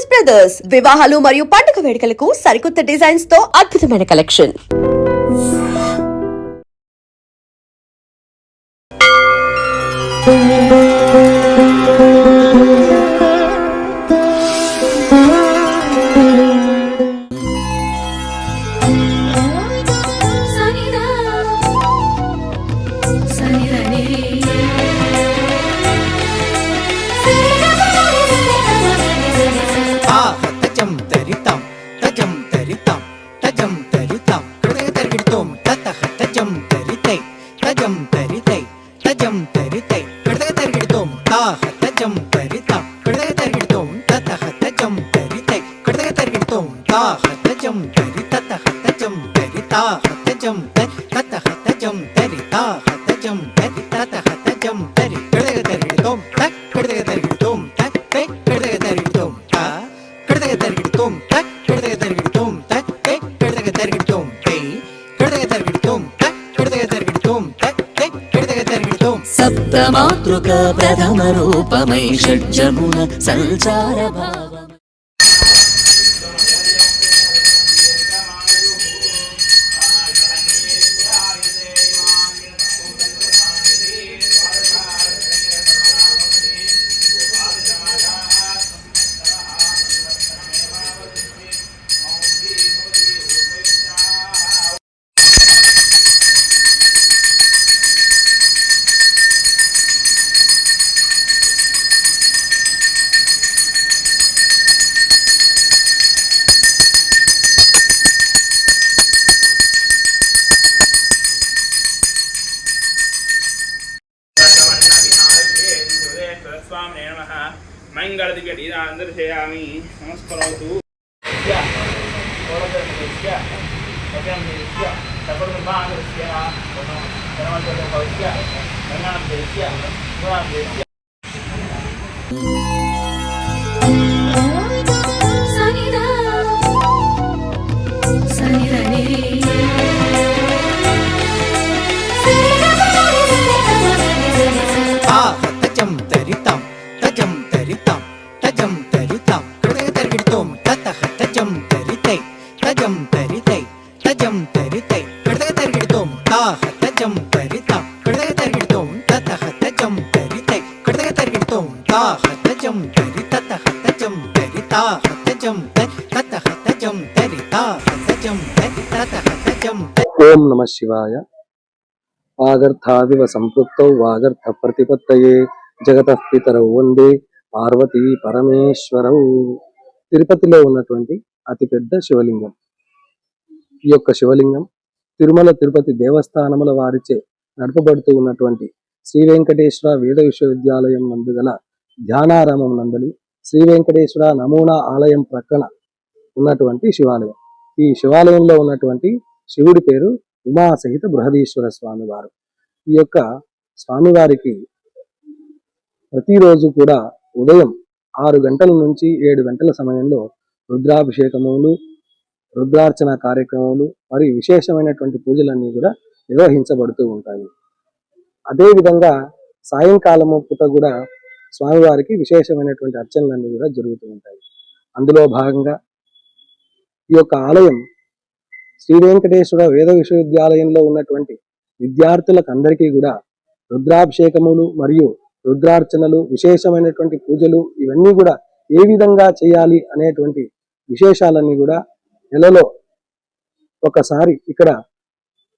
Choice brothers వివాహాలు మరియు పండుగ వేడుకలకు సరికొత్త డిజైన్స్ తో అద్భుతమైన కలెక్షన్. సప్తమాతృక ప్రథమ రూపమై షడ్జమున సంచార భావం. మంగళదిగీరాందర్శయామి నమస్కరోతు ఓం నమ శివాయ. వాగర్థాదివ సంపృక్తౌ వాగర్థ ప్రతిపత్తయే జగతః పితరౌ వందే పార్వతీ పరమేశ్వరౌ. తిరుపతిలో ఉన్నటువంటి అతిపెద్ద శివలింగం. ఈ యొక్క శివలింగం తిరుమల తిరుపతి దేవస్థానముల వారిచే నడపబడుతూ ఉన్నటువంటి శ్రీ వెంకటేశ్వర వేద విశ్వవిద్యాలయం నందు గల ధ్యానారామం నందలి శ్రీ వెంకటేశ్వర నమూనా ఆలయం ప్రక్కన ఉన్నటువంటి శివాలయం. ఈ శివాలయంలో ఉన్నటువంటి శివుడి పేరు ఉమాసహిత బృహదీశ్వర స్వామి వారు. ఈ యొక్క స్వామివారికి ప్రతిరోజు కూడా ఉదయం 6 గంటల నుంచి 7 గంటల సమయంలో రుద్రాభిషేకములు, రుద్రార్చన కార్యక్రమాలు మరియు విశేషమైనటువంటి పూజలన్నీ కూడా నిర్వహించబడుతూ ఉంటాయి. అదేవిధంగా సాయంకాలము పూట కూడా స్వామివారికి విశేషమైనటువంటి అర్చనలన్నీ కూడా జరుగుతూ ఉంటాయి. అందులో భాగంగా ఈ యొక్క ఆలయం శ్రీ వెంకటేశ్వర వేద విశ్వవిద్యాలయంలో ఉన్నటువంటి విద్యార్థులకు అందరికీ కూడా రుద్రాభిషేకములు మరియు రుద్రార్చనలు, విశేషమైనటువంటి పూజలు ఇవన్నీ కూడా ఏ విధంగా చేయాలి అనేటువంటి విశేషాలన్నీ కూడా నెలలో ఒకసారి ఇక్కడ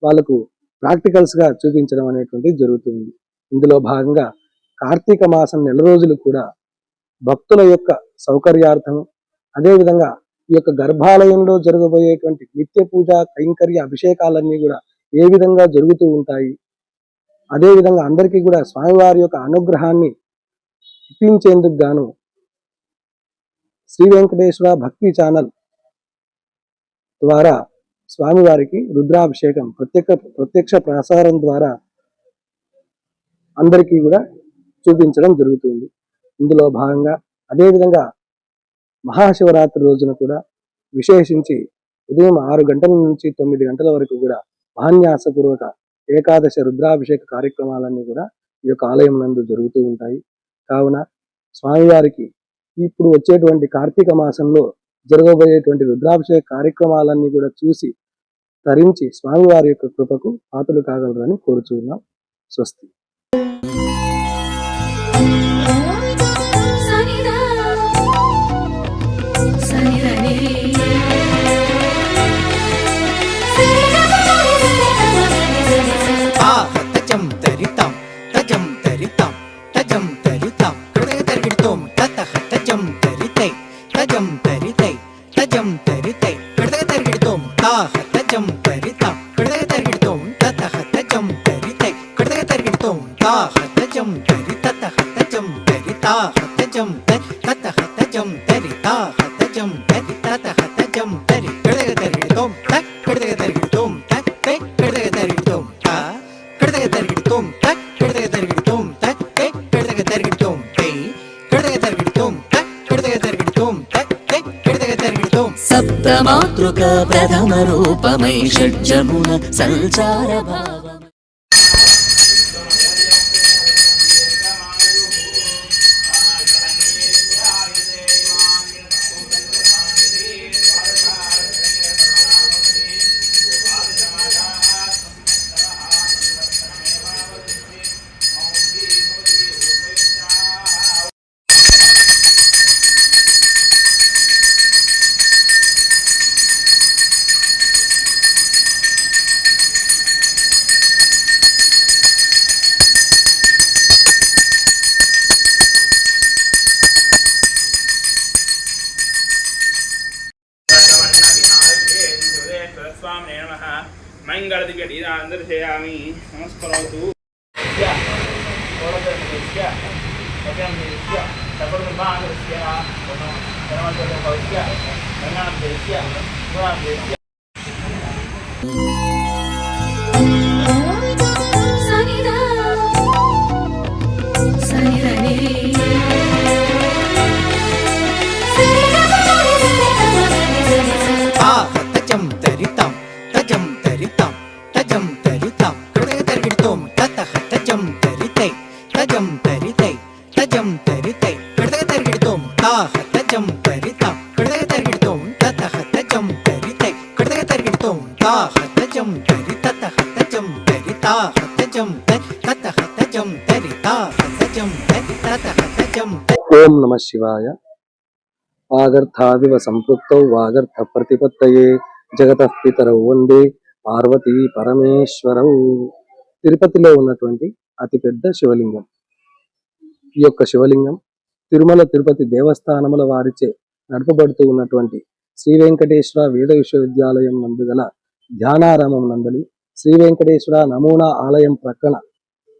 వాళ్ళకు ప్రాక్టికల్స్ గా చూపించడం అనేటువంటిది జరుగుతుంది. ఇందులో భాగంగా కార్తీక మాసం నెల రోజులు కూడా భక్తుల యొక్క సౌకర్యార్థం, అదేవిధంగా ఈ యొక్క గర్భాలయంలో జరగబోయేటువంటి నిత్య పూజ కైంకర్య అభిషేకాలన్నీ కూడా ఏ విధంగా జరుగుతూ ఉంటాయి, అదేవిధంగా అందరికీ కూడా స్వామివారి యొక్క అనుగ్రహాన్ని ఇప్పించేందుకు గాను శ్రీ వెంకటేశ్వర భక్తి ఛానల్ ద్వారా స్వామివారికి రుద్రాభిషేకం ప్రత్యక్ష ప్రసారం ద్వారా అందరికీ కూడా చూపించడం జరుగుతుంది. ఇందులో భాగంగా అదేవిధంగా మహాశివరాత్రి రోజున కూడా విశేషించి ఉదయం 6 గంటల నుంచి 9 గంటల వరకు కూడా మహాన్యాసపూర్వక ఏకాదశ రుద్రాభిషేక కార్యక్రమాలన్నీ కూడా ఈ యొక్క ఆలయం నందు జరుగుతూ ఉంటాయి. కావున స్వామివారికి ఇప్పుడు వచ్చేటువంటి కార్తీక మాసంలో జరగబోయేటువంటి రుద్రాభిషేక కార్యక్రమాలన్నీ కూడా చూసి తరించి స్వామివారి యొక్క కృపకు పాత్రలు కాగలరని కోరుచున్నాం. స్వస్తి. తజం తరితం తజం తరితం తజం తరితం కృతగతరిగిడతోం తతః తజం తరితై తజం తరితై తజం తరితై కృతగతరిగిడతోం తాః తజం తరితం కృతగతరిగిడతోం తతః తజం తరితై కృతగతరిగిడతోం తాః తజం తరితతః తజం తరితాః తజం తతః తజం తరితాః తజం తరితతః తజం తరి కృతగతరిగిడతోం తక్ కృతగతరిగిడతోం తక్ తై కృతగతరిగిడతోం తా కృతగతరిగిడతోం తక్ కృతగతరిగిడతోం తక్ తై కృతగతరిగిడతోం తై కృతగతరిగిడతోం తక్ కృతగతరిగిడతోం తక్ తై కృతగతరిగిడతోం సప్తమాతృక ప్రథమ రూపమై షడ్జమున సంచార భావం स्वामिने नमः मंगलदिव्यदीनान्दर्शयामि नमस्करोतु తజం తరితం తజం తరితం తజం తరితం కృతగతరిగిడతోం తతః తజం తరితై తజం తరితై తజం తరితై కృతగతరిగిడతోం తాః తజం తరితం కృతగతరిగిడతోం తతః తజం తరితై కృతగతరిగిడతోం తాః తజం తరితతః తజం తరితాః తజం తతః తజం తరితాః తజం తరితతః తజం ఓం నమ శివాయ. వాగర్థాదివ సంపృక్తౌ వాగర్థ ప్రతిపత్తయే జగతః పితరౌ వందే పార్వతీ పరమేశ్వరౌ. తిరుపతిలో ఉన్నటువంటి అతిపెద్ద శివలింగం. ఈ యొక్క శివలింగం తిరుమల తిరుపతి దేవస్థానముల వారిచే నడపబడుతూ ఉన్నటువంటి శ్రీ వెంకటేశ్వర వేద విశ్వవిద్యాలయం నందు గల ధ్యానారామం నందలి శ్రీ వెంకటేశ్వర నమూనా ఆలయం ప్రక్కన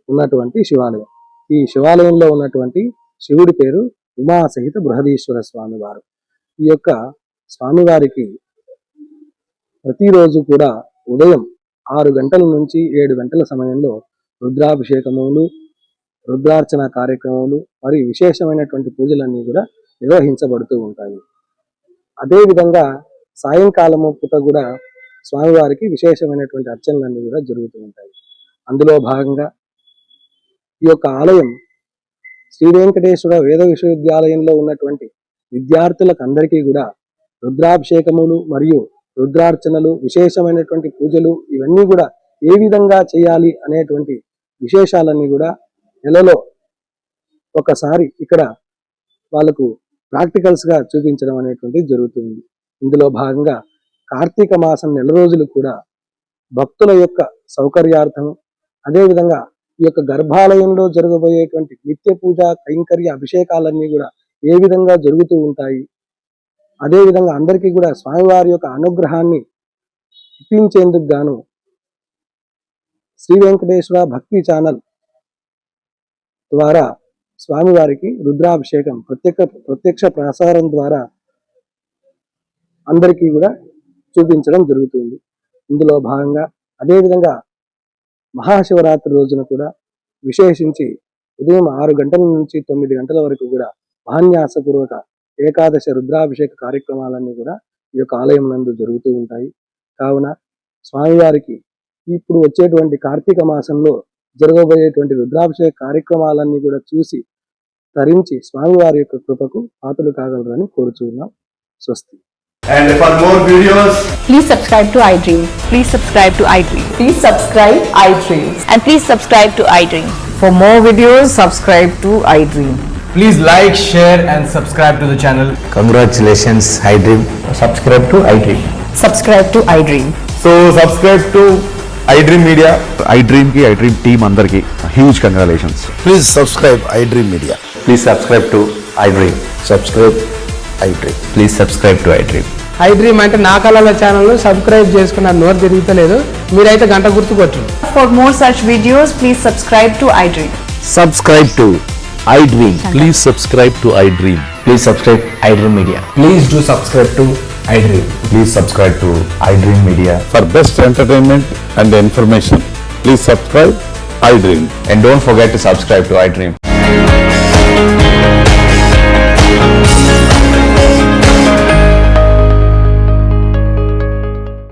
ఉన్నటువంటి శివాలయం. ఈ శివాలయంలో ఉన్నటువంటి శివుడి పేరు ఉమాసహిత బృహదీశ్వర స్వామి వారు. ఈ యొక్క స్వామివారికి ప్రతిరోజు కూడా ఉదయం 6 గంటల నుంచి 7 గంటల సమయంలో రుద్రాభిషేకములు, రుద్రార్చన కార్యక్రమాలు మరియు విశేషమైనటువంటి పూజలన్నీ కూడా నిర్వహించబడుతూ ఉంటాయి. అదేవిధంగా సాయంకాలము పూట కూడా స్వామివారికి విశేషమైనటువంటి అర్చనలన్నీ కూడా జరుగుతూ ఉంటాయి. అందులో భాగంగా ఈ యొక్క ఆలయం శ్రీ వెంకటేశ్వర వేద విశ్వవిద్యాలయంలో ఉన్నటువంటి విద్యార్థులకు అందరికీ కూడా రుద్రాభిషేకములు మరియు రుద్రార్చనలు, విశేషమైనటువంటి పూజలు ఇవన్నీ కూడా ఏ విధంగా చేయాలి అనేటువంటి విశేషాలన్నీ కూడా నెలలో ఒకసారి ఇక్కడ వాళ్ళకు ప్రాక్టికల్స్ గా చూపించడం అనేటువంటిది జరుగుతుంది. ఇందులో భాగంగా కార్తీక మాసం నెల రోజులు కూడా భక్తుల యొక్క సౌకర్యార్థం, అదేవిధంగా ఈ యొక్క గర్భాలయంలో జరగబోయేటువంటి నిత్య పూజ కైంకర్య అభిషేకాలన్నీ కూడా ఏ విధంగా జరుగుతూ ఉంటాయి, అదేవిధంగా అందరికీ కూడా స్వామివారి యొక్క అనుగ్రహాన్ని ఇప్పించేందుకు గాను శ్రీ వెంకటేశ్వర భక్తి ఛానల్ ద్వారా స్వామివారికి రుద్రాభిషేకం ప్రత్యక్ష ప్రసారం ద్వారా అందరికీ కూడా చూపించడం జరుగుతుంది. ఇందులో భాగంగా అదేవిధంగా మహాశివరాత్రి రోజున కూడా విశేషించి ఉదయం 6 గంటల నుంచి 9 గంటల వరకు కూడా మహాన్యాసపూర్వక ఏకాదశ రుద్రాభిషేక కార్యక్రమాలన్నీ కూడా ఈ యొక్క ఆలయం నందు జరుగుతూ ఉంటాయి. కావున స్వామివారికి ఇప్పుడు వచ్చేటువంటి కార్తీక మాసంలో జరగబోయేటువంటి రుద్రాభిషేక కార్యక్రమాలన్నీ కూడా చూసి తరించి స్వామివారి యొక్క కృపకు పాత్రలు కాగలరని కోరుచున్నాం. స్వస్తి. And for more videos, Please subscribe to iDream. Please subscribe to iDream. Please subscribe iDream. And please subscribe to iDream. For more videos, subscribe to iDream. please like, share and subscribe to the channel. Congratulations, iDream. Subscribe to iDream. Subscribe to iDream. So subscribe to iDream Media. iDream ki iDream team అందరికి huge congratulations. Please subscribe iDream Media. Please subscribe to iDream. Subscribe iDream. Please subscribe to iDream. iDream అంటే నా కళల channel subscribe చేసుకున్న నోరు తిరుగుతలేదు, మీరైతే గంట గుర్తు కొట్టండి. For more such videos, please subscribe to iDream. Subscribe to iDream. Please subscribe to iDream. Please subscribe iDream Media. Please do subscribe to iDream. Please subscribe to iDream Media. For best entertainment and information, please subscribe iDream. And don't forget to subscribe to iDream.